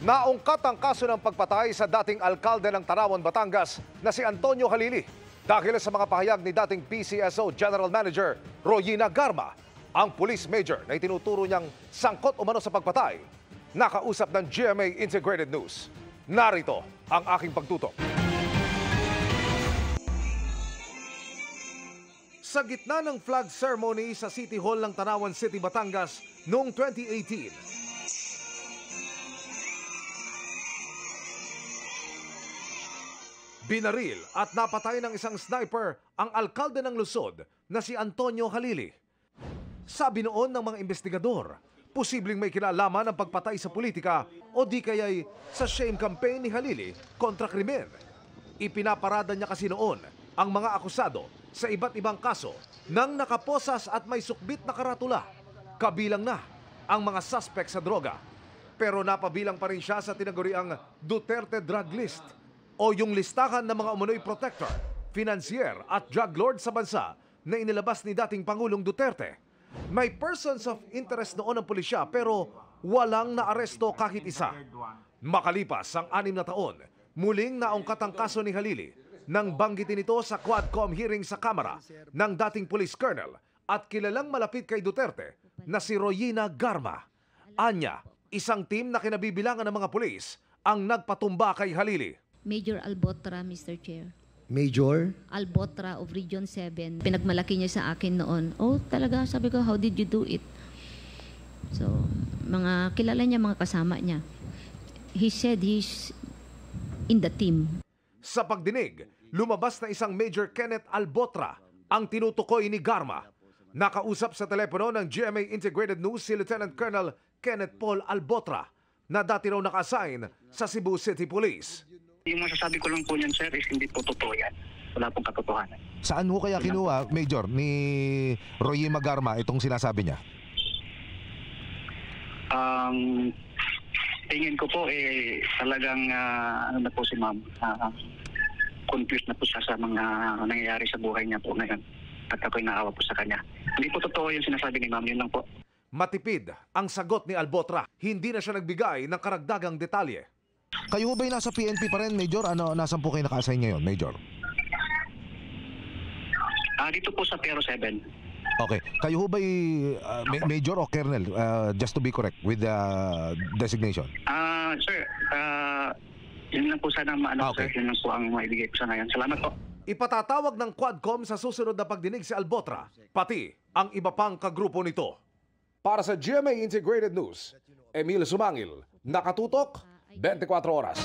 Naungkat ang kaso ng pagpatay sa dating alkalde ng Tarawan, Batangas na si Antonio Halili dahil sa mga pahayag ni dating PCSO General Manager Royina Garma, ang police major na itinuturo niyang sangkot umano sa pagpatay. Nakausap ng GMA Integrated News. Narito ang aking pagtutok. Sa gitna ng flag ceremony sa City Hall ng Tanawan City, Batangas noong 2018, binaril at napatay ng isang sniper ang alkalde ng Luzon na si Antonio Halili. Sabi noon ng mga investigador, posibleng may kinalaman ang pagpatay sa politika o di kaya'y sa shame campaign ni Halili kontra krimen. Ipinaparada niya kasi noon ang mga akusado sa iba't ibang kaso nang nakaposas at may sukbit na karatula. Kabilang na ang mga suspect sa droga. Pero napabilang pa rin siya sa tinaguriang Duterte Drug List o yung listahan ng mga umunoy protector, financier at drug lord sa bansa na inilabas ni dating Pangulong Duterte. May persons of interest noon ang pulisya pero walang naaresto kahit isa. Makalipas ang 6 na taon, muling naungkat ang kaso ni Halili nang banggitin ito sa Quadcom hearing sa Kamara ng dating police colonel at kilalang malapit kay Duterte na si Royina Garma. Anya, isang team na kinabibilangan ng mga pulis ang nagpatumba kay Halili. Major Albotra, Mr. Chair. Major? Albotra of Region 7. Pinagmalaki niya sa akin noon. Oh, talaga, sabi ko, how did you do it? So, mga kilala niya, mga kasama niya. He said he's in the team. Sa pagdinig, lumabas na isang Major Kenneth Albotra ang tinutukoy ni Garma. Nakausap sa telepono ng GMA Integrated News si Lieutenant Colonel Kenneth Paul Albotra na dati raw naka-assign sa Cebu City Police. Yung masasabi ko lang po niyan, sir, is hindi po totoo yan. Wala pong katotohanan. Saan ho kaya kinuha, Major, ni Royima Garma itong sinasabi niya? Tingin ko po, talagang ano na po si ma'am, confused na po siya sa mga nangyayari sa buhay niya po ngayon. At ako'y naawa po sa kanya. Hindi po totoo yung sinasabi ni ma'am, yun lang po. Matipid ang sagot ni Albotra. Hindi na siya nagbigay ng karagdagang detalye. Kayo ba'y nasa PNP pa rin, Major? Nasaan po kayo naka-assign ngayon, Major? Dito po sa Pero 7. Okay. Kayo ba'y Major o Colonel? Just to be correct with the designation. Sir, yun lang po sana maano, Okay. sir. Yun lang po ang maibigay ko sa ngayon. Salamat po. Ipatatawag ng Quadcom sa susunod na pagdinig si Albotra, pati ang iba pang kagrupo nito. Para sa GMA Integrated News, Emil Sumangil, nakatutok 24 oras.